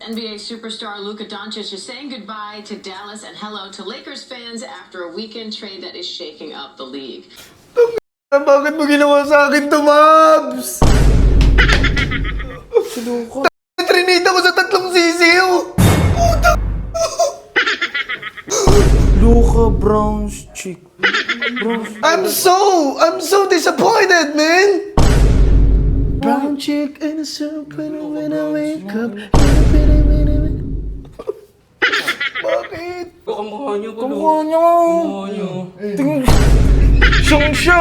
NBA superstar Luka Doncic is saying goodbye to Dallas and hello to Lakers fans after a weekend trade that is shaking up the league. Bakit mo ginawa sa akin to, Mabs? Sinuko. Trinita ko sa 3 sisiw. Puta. Luka Brown's chick. I'm so disappointed, man. Brown chick and a serpent when I wake up. Bakit? Kamukha niyo, gulo. Kamukha niyo. Kamukha niyo. Tingin. Siyang siya.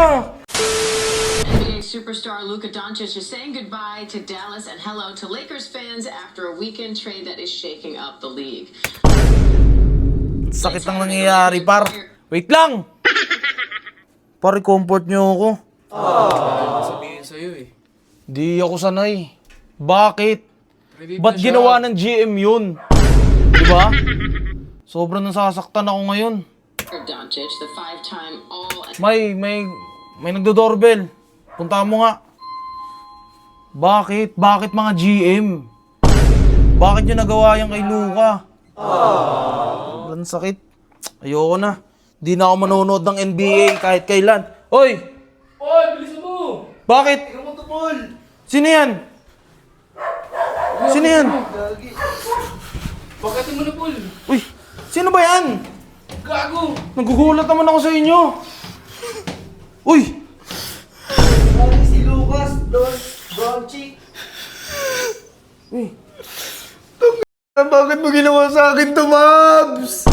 NBA superstar Luka Doncic is saying goodbye to Dallas and hello to Lakers fans after a weekend trade that is shaking up the league. Sakit ang nangyayari, par. Wait lang! Pare, comfort niyo ako. Sabihin sa'yo eh. Di ako sanay. Bakit? Revive Ba't na siya. ginawa ng GM yun? Diba? Sobrang nasasaktan ako ngayon. Doncic, the five-time All. May nagdo-doorbell. Punta mo nga. Bakit? Bakit mga GM? Bakit nyo nagawa yan kay Luka? Sobrang sakit. Ayoko na. Di na ako manonood ng NBA kahit kailan. Hoy! Oy, bilisan mo! Bakit? Sino yan? Sino yan? Bakit mo na, Paul? Uy! Sino ba yan? Gago! Nagugulat naman ako sa inyo. Uy! Si Lucas, Brown chick. Uy! Bakit mo ginawa sa akin to, Mabs?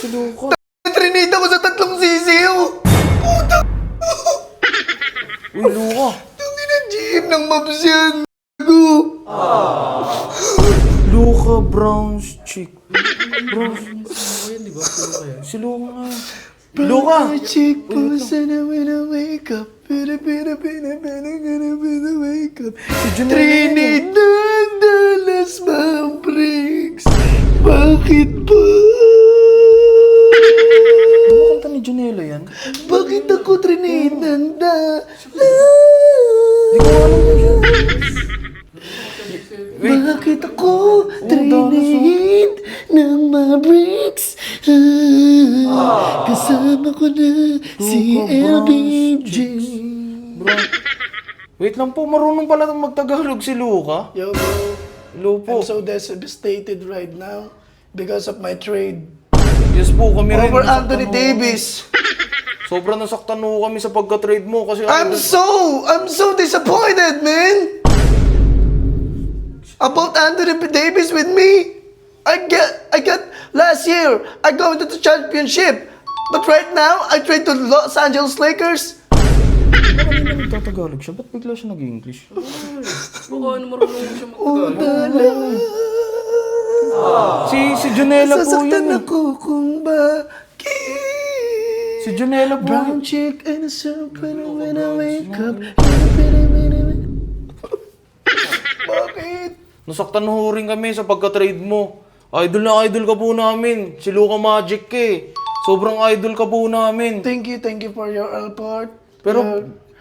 Sinuko. Trinita ko sa 3 sisiw. Puta. Uy, Luka. Tangin na GM ng Mabs yan. Luka Brown's chick. Si Luka nga. Luka! Chick pulls and when I wake up. Wake up. Si Trinidad Dallas Mavericks. Bakit ba? Ano kanta ni Junelo yan? Bakit ako Trinidad Dallas? Di ko alam mo siya. Bakit ako Trinidad ng Mavericks? Kasama ko na si LBJ. Bro. Wait lang po, marunong pala magtagalog si Luka. Yo, bro. Hello po. I'm so devastated right now because of my trade. Yes po, kami rin. Over Nasaktan Anthony ho. Davis. Sobrang nasaktan ho kami sa pagka-trade mo kasi I'm so disappointed, man. About Anthony Davis with me. I got last year. I go into the championship. But right now, I trade to Los Angeles Lakers. Kanina nagtatagalog siya, ba't bigla siya nag-English? Baka ano marunong siya magtagalog. Si Junela po Sasaktan yun. ako kung bakit. Si Junela po Brown yun. chick and a serpent when I wake up. Bakit? Nasaktan ho rin kami sa pagka-trade mo. Idol na idol ka po namin. Si Luka Magic eh. Sobrang idol ka po namin. Thank you for your effort. Pero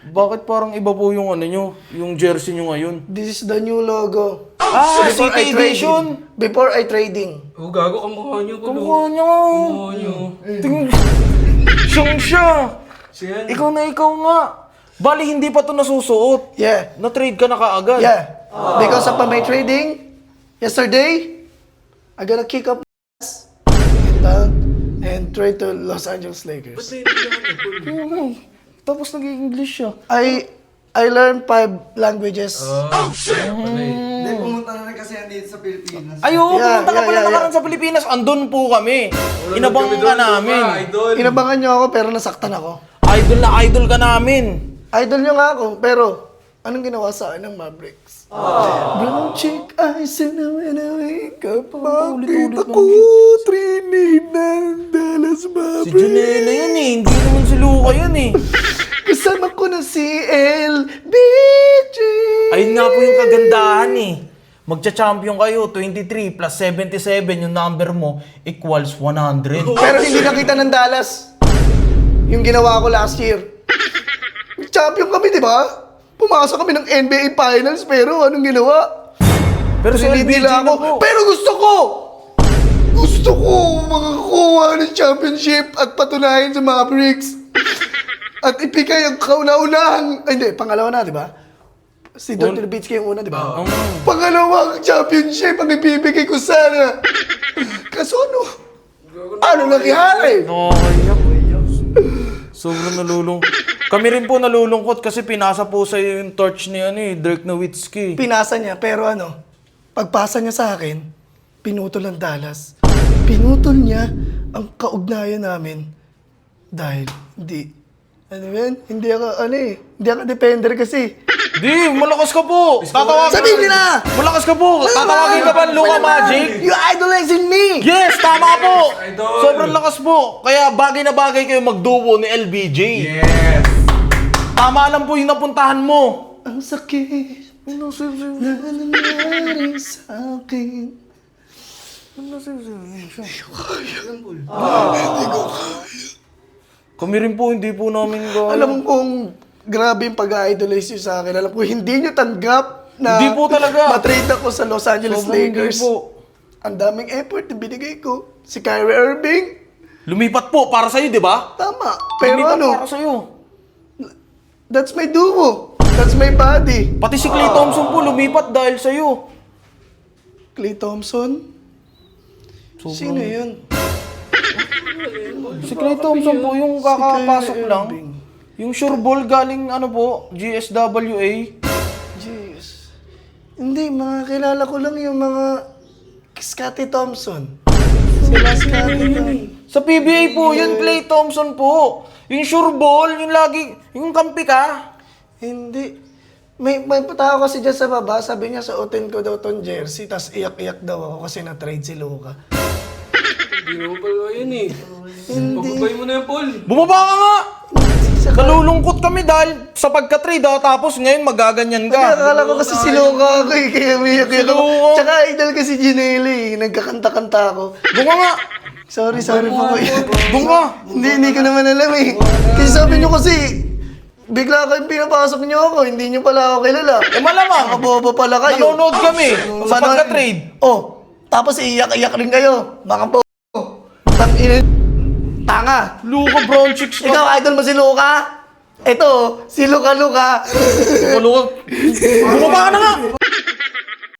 bakit parang iba po yung ano nyo, yung jersey nyo ngayon? This is the new logo. Ah, Before I City trading. Edition! Before I trading. Oh, gago, kamukha niyo, gulo. Kamukha niya. Kamukha niyo. Tingin. Siyang siya. Siyan. Ikaw na ikaw nga. Bali, hindi pa to nasusuot. Yeah. Na-trade ka na kaagad. Yeah. Because of my trading, yesterday, I gotta kick up my ass and trade to Los Angeles Ba't Lakers. may naglaman niyo, Paul? Tapos nag-English siya. I learned 5 languages. Hindi, pumunta na rin kasi yan dito sa Pilipinas. Ay, oo, Yeah, pumunta ka yeah, pala yeah, nakaraan sa Pilipinas. Andun po kami. Inabang Kami ka doon, namin. Luka, idol. Inabangan niyo ako pero nasaktan ako. Idol na idol ka namin. Idol niyo nga ako pero anong ginawa sa akin ng Mavericks? Brown chick eyes and when I wake up. Bakit ako Trinidad Dallas Si Mavericks? Junela yan eh. Hindi naman si Luka yan eh. Kasama ko na si LBJ. Ayun nga po yung kagandahan eh. Magcha-champion kayo, 23 plus 77, yung number mo equals 100. Pero hindi nakita ng Dallas. Yung ginawa ko last year. Champion kami, di ba? Pumasok kami ng NBA Finals, pero anong ginawa? Pero sa LBJ Nila na ako. po. Pero gusto ko makakuha ng championship at patunayan sa Mavericks. At ipigay ang kauna-unahang, ay, hindi, pangalawa na, di ba? Si Dr. Nowitzki yung una, di ba? Pangalawang championship ang ibibigay ko sana. Kaso ano nangyari? Sobrang nalulungkot. Kami rin po nalulungkot kasi pinasa po sa yung torch ni Dirk Nowitzki. Pinasa niya, pero pagpasa niya sa akin, pinutol ang Dallas. Pinutol niya ang kaugnayan namin dahil hindi ako defender kasi. Di, malakas ka po. Tatawagin. Sabihin nila! Malakas ka po. Tatawagin ka ba ng Luka Magic? You idolizing me! Yes, tama po. Sobrang lakas po. Kaya bagay na bagay kayo magduo ni LBJ. Yes! Tama lang po yung napuntahan mo. Ang sakit na nangyari sa akin. Kami rin po, hindi po namin Alam kong grabe yung pag-idolize nyo sa akin. Alam ko, hindi nyo tanggap na Hindi po talaga. matrade ako sa Los Angeles Sobrang hindi Lakers. po. Ang daming effort na binigay ko. Si Kyrie Irving, Lumipat po para sa'yo, di ba? tama. Pero Lumipat para sa'yo. that's my duo. That's my body. Pati si Klay Thompson po lumipat dahil sa'yo. Klay Thompson? Sino yun? Si Klay Thompson po yung kakapasok Kyrie lang. Irving. Yung sure ball galing GSWA. Jeez. Hindi, mga kilala ko lang yung mga Scottie Thompson. Sila Scottie Thompson. Sa PBA po yun, Klay Thompson po. Yung sure ball, yung lagi, yung kampi ka. Hindi. May tao kasi dyan sa baba, sabi niya suotin ko daw tong jersey, tas iyak-iyak daw ako kasi na-trade si Luka. Hindi mo pala yun eh. Hindi. Pababay mo na yan, Paul. Bumaba ka nga! Nalulungkot kami dahil sa pagka-trade tapos ngayon magaganyan ka. Akala ko kasi si Luka ako eh, kaya umiyak-iyak ako. Luka. Tsaka idol kasi Ginelli eh, nagkakanta-kanta ako. Doon ka nga! Sorry po kuya. Doon ka! Hindi ko naman alam eh. Kasi sabi niyo kasi, bigla kayong pinapasok niyo ako, hindi niyo pala ako kilala. Eh malamang! Makabobo pala kayo. Nanonood kami sa Manood- pagka-trade. Oh, tapos iiyak-iyak rin kayo. Mga po. Tanga. Luka Brown Chicks ka. Ikaw, idol mo si Luka? Ito, si Luka. Luka. Bumaba ka na nga!